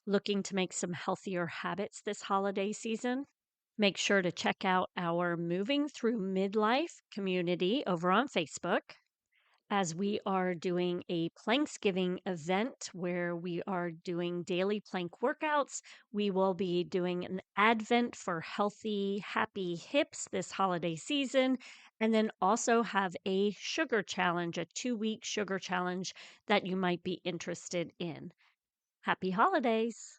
Looking to make some healthier habits this holiday season? Make sure to check out our Moving Through Midlife community over on Facebook, as we are doing a Planksgiving event where we are doing daily plank workouts. We will be doing an Advent for healthy, happy hips this holiday season, and then also have a sugar challenge, a 2-week sugar challenge that you might be interested in. Happy holidays!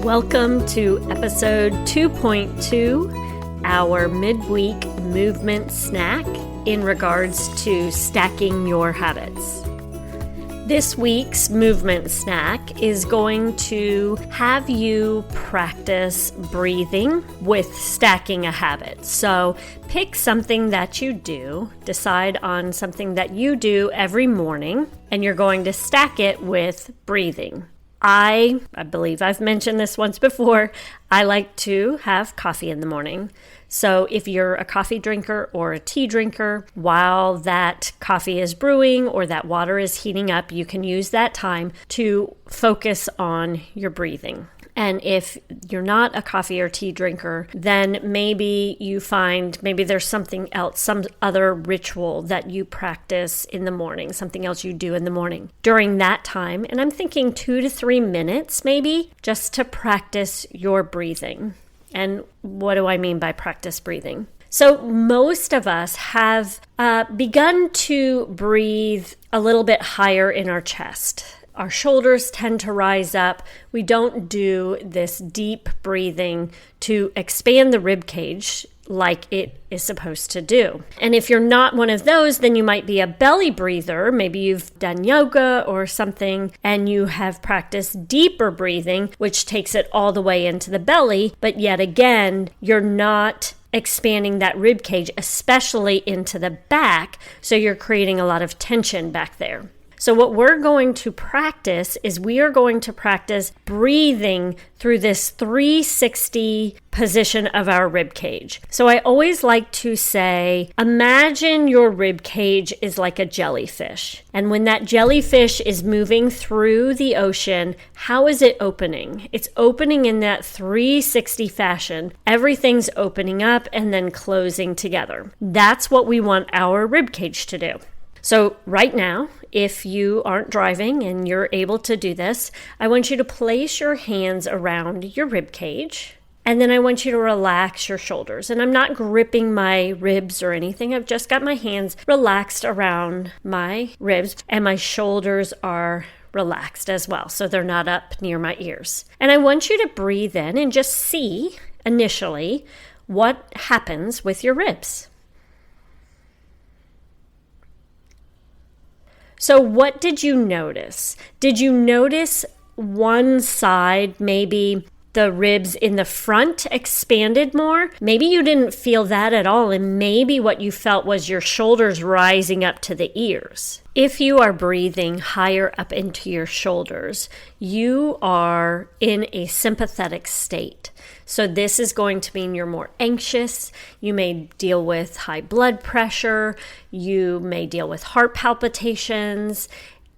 Welcome to episode 2.2, our midweek movement snack in regards to stacking your habits. This week's movement snack is going to have you practice breathing with stacking a habit. So pick something that you do, decide on something that you do every morning, and you're going to stack it with breathing. I believe I've mentioned this once before. I like to have coffee in the morning. So if you're a coffee drinker or a tea drinker, while that coffee is brewing or that water is heating up, you can use that time to focus on your breathing. And if you're not a coffee or tea drinker, then maybe you find there's something else, some other ritual that you practice in the morning, something else you do in the morning. During that time, and I'm thinking 2 to 3 minutes maybe, just to practice your breathing. And what do I mean by practice breathing? So most of us have begun to breathe a little bit higher in our chest. Our shoulders tend to rise up. We don't do this deep breathing to expand the rib cage like it is supposed to do. And if you're not one of those, then you might be a belly breather. Maybe you've done yoga or something and you have practiced deeper breathing, which takes it all the way into the belly. But yet again, you're not expanding that rib cage, especially into the back. So you're creating a lot of tension back there. So what we're going to practice is we are going to practice breathing through this 360 position of our rib cage. So I always like to say, imagine your rib cage is like a jellyfish. And when that jellyfish is moving through the ocean, how is it opening? It's opening in that 360 fashion. Everything's opening up and then closing together. That's what we want our rib cage to do. So right now, if you aren't driving and you're able to do this, I want you to place your hands around your rib cage, and then I want you to relax your shoulders. And I'm not gripping my ribs or anything. I've just got my hands relaxed around my ribs, and my shoulders are relaxed as well, so they're not up near my ears. And I want you to breathe in and just see initially what happens with your ribs. So what did you notice? Did you notice one side, maybe the ribs in the front expanded more? Maybe you didn't feel that at all, and maybe what you felt was your shoulders rising up to the ears. If you are breathing higher up into your shoulders, you are in a sympathetic state. So this is going to mean you're more anxious. You may deal with high blood pressure. You may deal with heart palpitations.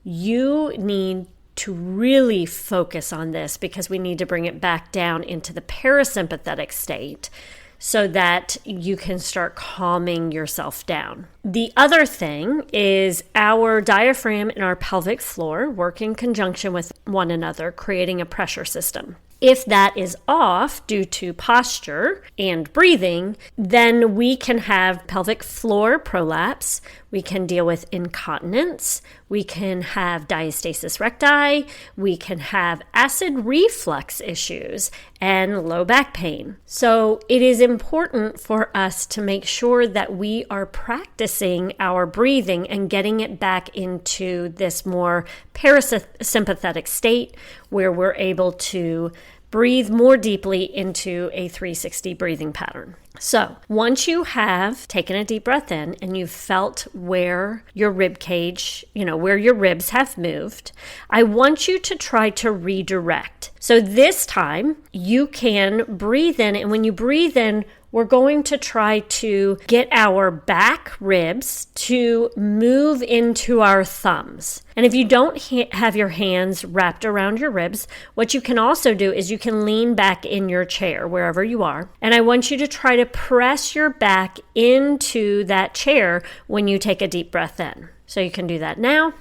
You need to really focus on this because we need to bring it back down into the parasympathetic state so that you can start calming yourself down. The other thing is our diaphragm and our pelvic floor work in conjunction with one another, creating a pressure system. If that is off due to posture and breathing, then we can have pelvic floor prolapse, we can deal with incontinence, we can have diastasis recti, we can have acid reflux issues, and low back pain. So it is important for us to make sure that we are practicing our breathing and getting it back into this more parasympathetic state where we're able to breathe more deeply into a 360 breathing pattern. So once you have taken a deep breath in and you've felt where your rib cage, where your ribs have moved, I want you to try to redirect. So this time you can breathe in, and when you breathe in, we're going to try to get our back ribs to move into our thumbs. And if you don't have your hands wrapped around your ribs, what you can also do is you can lean back in your chair, wherever you are. And I want you to try to press your back into that chair when you take a deep breath in. So you can do that now.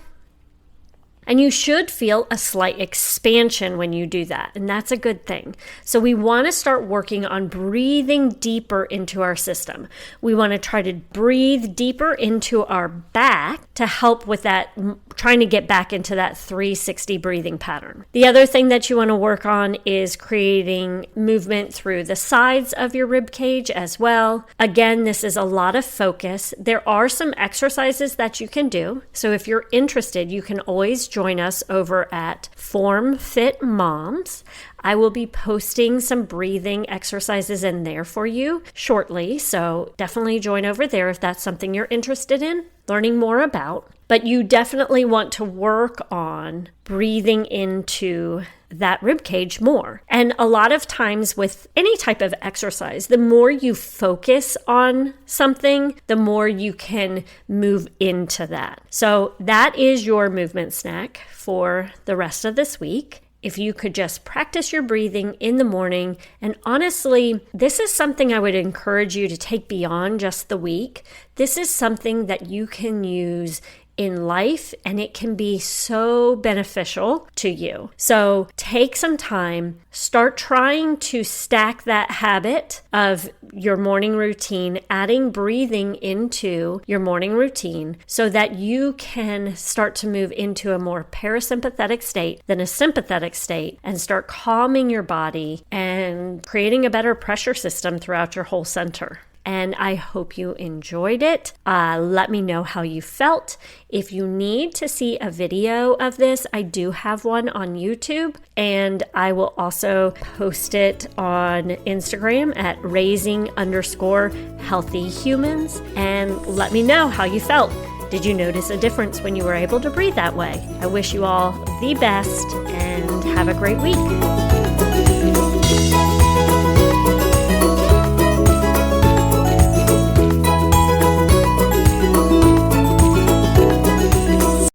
And you should feel a slight expansion when you do that, and that's a good thing. So we want to start working on breathing deeper into our system. We want to try to breathe deeper into our back to help with that, trying to get back into that 360 breathing pattern. The other thing that you want to work on is creating movement through the sides of your rib cage as well. Again, this is a lot of focus. There are some exercises that you can do. So if you're interested, you can always join us over at Form Fit Moms. I will be posting some breathing exercises in there for you shortly, so definitely join over there if that's something you're interested in learning more about. But you definitely want to work on breathing into that rib cage more. And a lot of times with any type of exercise, the more you focus on something, the more you can move into that. So that is your movement snack for the rest of this week. If you could just practice your breathing in the morning, and honestly, this is something I would encourage you to take beyond just the week. This is something that you can use in life, and it can be so beneficial to you. So take some time, start trying to stack that habit of your morning routine, adding breathing into your morning routine so that you can start to move into a more parasympathetic state than a sympathetic state and start calming your body and creating a better pressure system throughout your whole center. And I hope you enjoyed it. Let me know how you felt. If you need to see a video of this, I do have one on YouTube, and I will also post it on Instagram at raising_healthy-humans. And let me know how you felt. Did you notice a difference when you were able to breathe that way? I wish you all the best and have a great week.